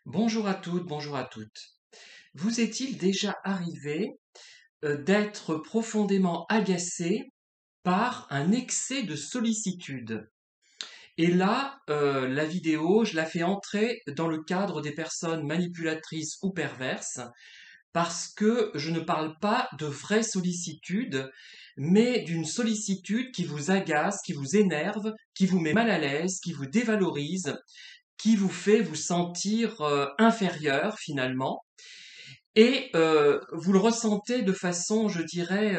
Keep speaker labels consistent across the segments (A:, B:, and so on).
A: Bonjour à toutes, bonjour à toutes. Vous est-il déjà arrivé d'être profondément agacé par un excès de sollicitude? Et là, la vidéo, je la fais entrer dans le cadre des personnes manipulatrices ou perverses, parce que je ne parle pas de vraie sollicitude, mais d'une sollicitude qui vous agace, qui vous énerve, qui vous met mal à l'aise, qui vous dévalorise, qui vous fait vous sentir inférieur finalement. Et vous le ressentez de façon, je dirais,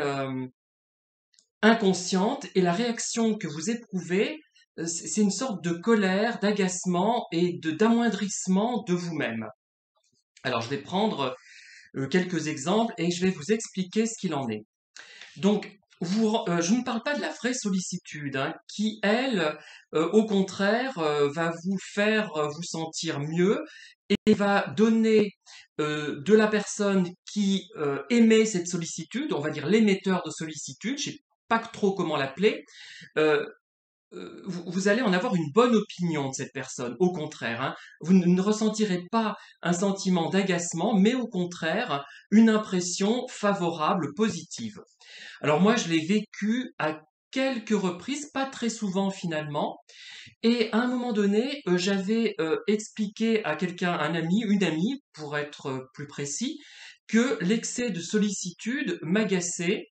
A: inconsciente, et la réaction que vous éprouvez, c'est une sorte de colère, d'agacement et d'amoindrissement de vous-même. Alors je vais prendre quelques exemples et je vais vous expliquer ce qu'il en est. Donc, je ne parle pas de la vraie sollicitude, hein, qui, elle, au contraire, va vous faire vous sentir mieux et va donner de la personne qui émet cette sollicitude, on va dire l'émetteur de sollicitude, je ne sais pas trop comment l'appeler, euh, vous allez en avoir une bonne opinion de cette personne, au contraire, hein. Vous ne ressentirez pas un sentiment d'agacement, mais au contraire, une impression favorable, positive. Alors moi, je l'ai vécu à quelques reprises, pas très souvent finalement, et à un moment donné, j'avais expliqué à quelqu'un, un ami, une amie, pour être plus précis, que l'excès de sollicitude m'agaçait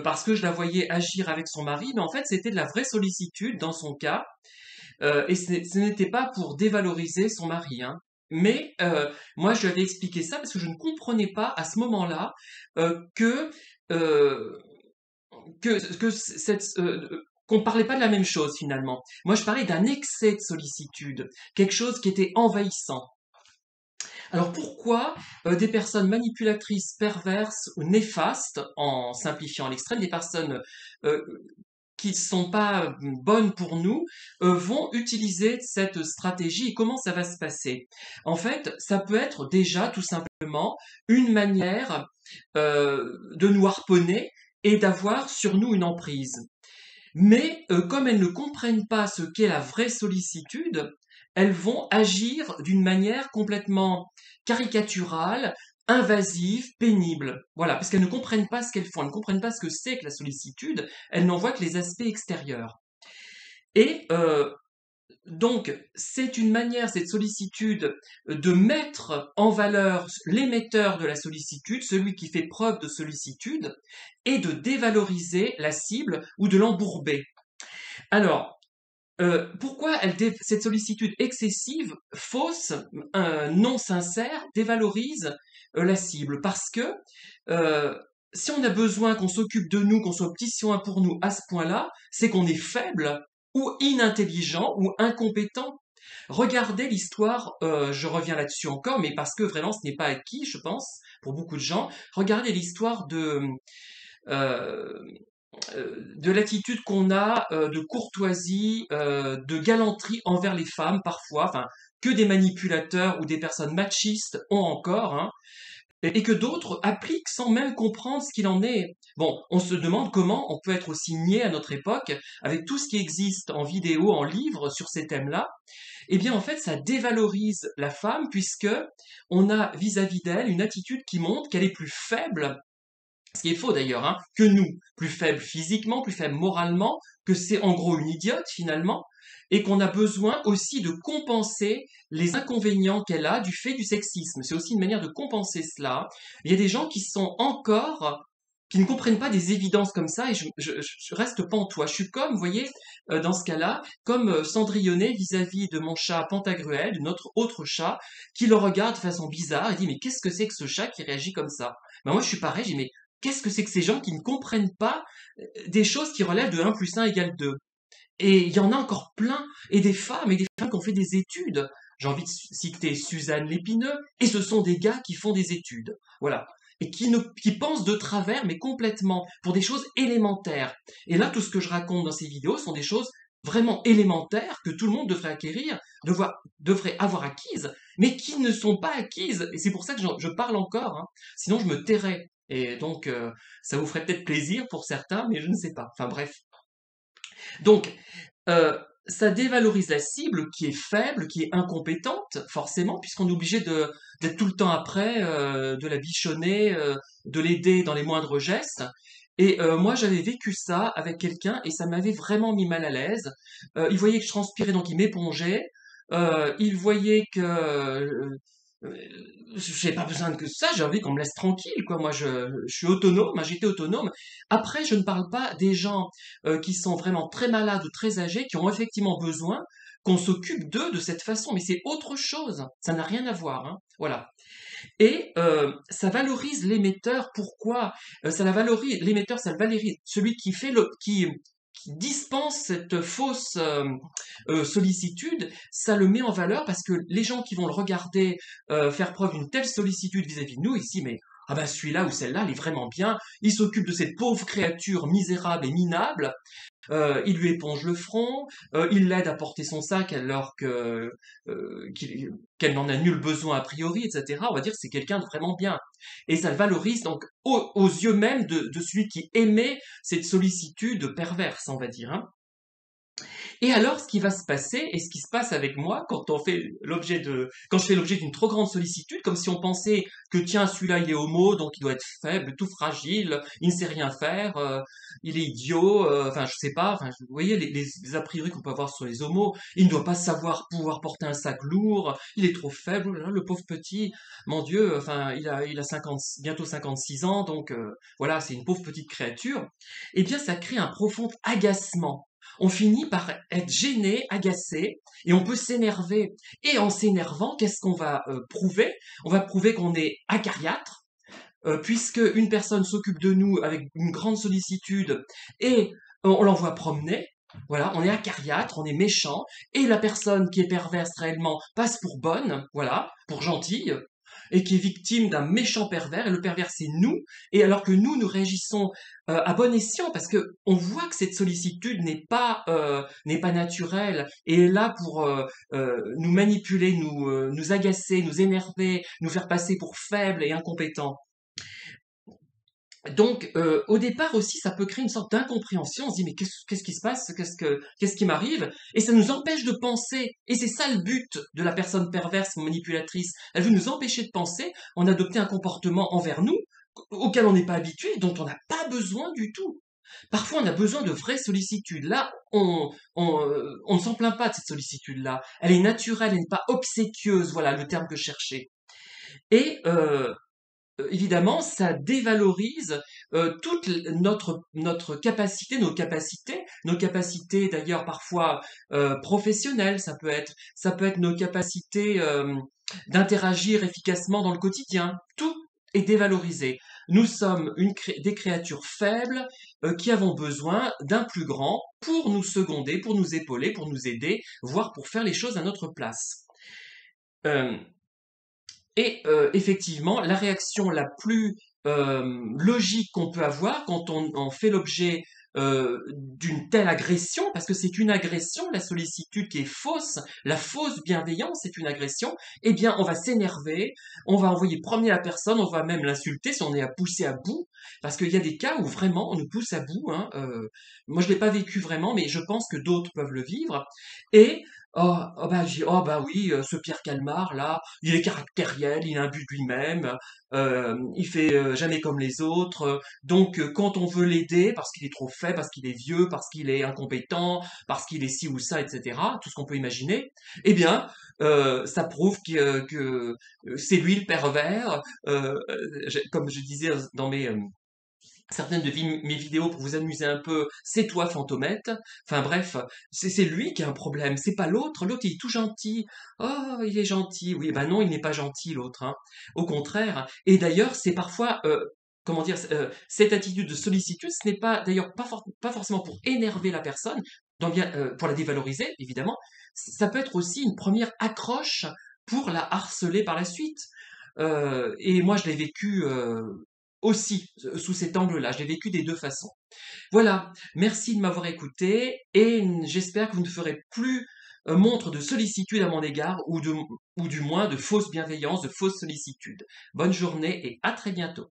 A: parce que je la voyais agir avec son mari, mais en fait c'était de la vraie sollicitude dans son cas, et ce n'était pas pour dévaloriser son mari, hein. Mais moi je lui avais expliqué ça parce que je ne comprenais pas à ce moment-là que euh, que qu'on ne parlait pas de la même chose finalement. Moi, je parlais d'un excès de sollicitude, quelque chose qui était envahissant. Alors pourquoi des personnes manipulatrices, perverses ou néfastes, en simplifiant à l'extrême, des personnes euh, qui ne sont pas bonnes pour nous, vont utiliser cette stratégie et comment ça va se passer? En fait, ça peut être déjà tout simplement une manière de nous harponner et d'avoir sur nous une emprise. Mais comme elles ne comprennent pas ce qu'est la vraie sollicitude, elles vont agir d'une manière complètement caricaturale, invasive, pénible. Voilà, parce qu'elles ne comprennent pas ce qu'elles font, elles ne comprennent pas ce que c'est que la sollicitude, elles n'en voient que les aspects extérieurs. Et donc, c'est une manière, cette sollicitude, de mettre en valeur l'émetteur de la sollicitude, celui qui fait preuve de sollicitude, et de dévaloriser la cible ou de l'embourber. Alors, pourquoi cette sollicitude excessive, fausse, non sincère, dévalorise la cible? Parce que euh, si on a besoin qu'on s'occupe de nous, qu'on soit petit soin pour nous à ce point-là, c'est qu'on est faible ou inintelligent ou incompétent. Regardez l'histoire, je reviens là-dessus encore, mais parce que vraiment ce n'est pas acquis, je pense, pour beaucoup de gens. Regardez l'histoire euh, de l'attitude qu'on a de courtoisie, de galanterie envers les femmes parfois, enfin que des manipulateurs ou des personnes machistes ont encore, hein, et que d'autres appliquent sans même comprendre ce qu'il en est. Bon, on se demande comment on peut être aussi niais à notre époque avec tout ce qui existe en vidéo, en livre sur ces thèmes-là. Eh bien, en fait, ça dévalorise la femme puisque on a vis-à-vis d'elle une attitude qui montre qu'elle est plus faible, ce qui est faux d'ailleurs, hein, que nous, plus faible physiquement, plus faible moralement, que c'est en gros une idiote finalement, et qu'on a besoin aussi de compenser les inconvénients qu'elle a du fait du sexisme. C'est aussi une manière de compenser cela. Il y a des gens qui sont encore, qui ne comprennent pas des évidences comme ça, et je reste pantois. Je suis comme, vous voyez, dans ce cas-là, comme Cendrillonnet vis-à-vis de mon chat Pantagruel, de notre autre chat, qui le regarde de façon bizarre et dit mais qu'est-ce que c'est que ce chat qui réagit comme ça? Ben moi je suis pareil, je dis mais qu'est-ce que c'est que ces gens qui ne comprennent pas des choses qui relèvent de 1 plus 1 égale 2? Et il y en a encore plein, et des femmes qui ont fait des études. J'ai envie de citer Suzanne Lépineux, et ce sont des gars qui font des études. Voilà. Et qui pensent de travers, mais complètement, pour des choses élémentaires. Et là, tout ce que je raconte dans ces vidéos sont des choses vraiment élémentaires que tout le monde devrait acquérir, devrait avoir acquises, mais qui ne sont pas acquises. Et c'est pour ça que je parle encore, hein. Sinon je me tairais. Et donc, ça vous ferait peut-être plaisir pour certains, mais je ne sais pas. Enfin bref. Donc, ça dévalorise la cible qui est faible, qui est incompétente, forcément, puisqu'on est obligé d'être tout le temps après, de la bichonner, de l'aider dans les moindres gestes. Et moi, j'avais vécu ça avec quelqu'un et ça m'avait vraiment mis mal à l'aise. Il voyait que je transpirais, donc il m'épongeait. Il voyait que j'ai pas besoin de ça, j'ai envie qu'on me laisse tranquille, quoi. Moi, je suis autonome, hein, j'étais autonome. Après, je ne parle pas des gens qui sont vraiment très malades ou très âgés, qui ont effectivement besoin qu'on s'occupe d'eux de cette façon, mais c'est autre chose. Ça n'a rien à voir, hein. Voilà. Et ça valorise l'émetteur. Pourquoi? Ça la valorise l'émetteur, ça le valorise celui qui fait qui dispense cette fausse sollicitude, ça le met en valeur parce que les gens qui vont le regarder faire preuve d'une telle sollicitude vis-à-vis de nous ici, mais ah ben celui-là ou celle-là, elle est vraiment bien, il s'occupe de cette pauvre créature misérable et minable, il lui éponge le front, il l'aide à porter son sac alors qu'elle n'en a nul besoin a priori, etc. On va dire que c'est quelqu'un de vraiment bien. Et ça le valorise donc aux yeux même de celui qui émet cette sollicitude perverse, on va dire, hein. Et alors, ce qui va se passer, et ce qui se passe avec moi, quand je fais l'objet d'une trop grande sollicitude, comme si on pensait que tiens, celui-là, il est homo, donc il doit être faible, tout fragile, il ne sait rien faire, il est idiot, enfin, je sais pas, enfin, vous voyez les a priori qu'on peut avoir sur les homos, il ne doit pas savoir pouvoir porter un sac lourd, il est trop faible, oh là là, le pauvre petit, mon Dieu, enfin, il a 50, bientôt 56 ans, donc voilà, c'est une pauvre petite créature. Eh bien, ça crée un profond agacement. On finit par être gêné, agacé, et on peut s'énerver. Et en s'énervant, qu'est-ce qu'on va prouver? On va prouver qu'on est acariâtre, puisque une personne s'occupe de nous avec une grande sollicitude et on l'envoie promener. Voilà, on est acariâtre, on est méchant, et la personne qui est perverse réellement passe pour bonne, voilà, pour gentille, et qui est victime d'un méchant pervers, et le pervers c'est nous, et alors que nous réagissons à bon escient, parce que on voit que cette sollicitude n'est pas naturelle, et est là pour nous manipuler, nous agacer, nous énerver, nous faire passer pour faibles et incompétents. Donc, au départ aussi, ça peut créer une sorte d'incompréhension. On se dit, mais qu'est-ce qui se passe? Qu'est-ce qui m'arrive? Et ça nous empêche de penser. Et c'est ça le but de la personne perverse, manipulatrice. Elle veut nous empêcher de penser, en adopter un comportement envers nous, auquel on n'est pas habitué, dont on n'a pas besoin du tout. Parfois, on a besoin de vraies sollicitudes. Là, on ne s'en plaint pas de cette sollicitude-là. Elle est naturelle, elle n'est pas obséquieuse, voilà le terme que je cherchais. Et évidemment, ça dévalorise toute notre capacité, nos capacités d'ailleurs parfois professionnelles. Ça peut être nos capacités d'interagir efficacement dans le quotidien. Tout est dévalorisé. Nous sommes des créatures faibles qui avons besoin d'un plus grand pour nous seconder, pour nous épauler, pour nous aider, voire pour faire les choses à notre place. Euh, et effectivement, la réaction la plus logique qu'on peut avoir quand on fait l'objet d'une telle agression, parce que c'est une agression, la sollicitude qui est fausse, la fausse bienveillance c'est une agression, eh bien on va s'énerver, on va envoyer promener la personne, on va même l'insulter si on est à pousser à bout, parce qu'il y a des cas où vraiment on nous pousse à bout, hein, moi je l'ai pas vécu vraiment, mais je pense que d'autres peuvent le vivre, et oh bah oui, ce Pierre Calmar là, il est caractériel, il a un but de lui-même, il fait jamais comme les autres. Donc quand on veut l'aider parce qu'il est trop faible, parce qu'il est vieux, parce qu'il est incompétent, parce qu'il est ci ou ça, etc. Tout ce qu'on peut imaginer, eh bien ça prouve que c'est lui le pervers. Comme je disais dans certaines de mes vidéos pour vous amuser un peu, c'est toi Fantomette. Enfin bref, c'est lui qui a un problème, c'est pas l'autre. L'autre il est tout gentil. Oh, il est gentil. Oui, ben non, il n'est pas gentil l'autre, hein. Au contraire. Et d'ailleurs, c'est parfois comment dire, cette attitude de sollicitude, ce n'est pas d'ailleurs pas forcément pour énerver la personne, pour la dévaloriser évidemment. Ça peut être aussi une première accroche pour la harceler par la suite. Et moi, je l'ai vécu aussi sous cet angle-là. Je l'ai vécu des deux façons. Voilà, merci de m'avoir écouté et j'espère que vous ne ferez plus montre de sollicitude à mon égard ou du moins de fausse bienveillance, de fausse sollicitude. Bonne journée et à très bientôt.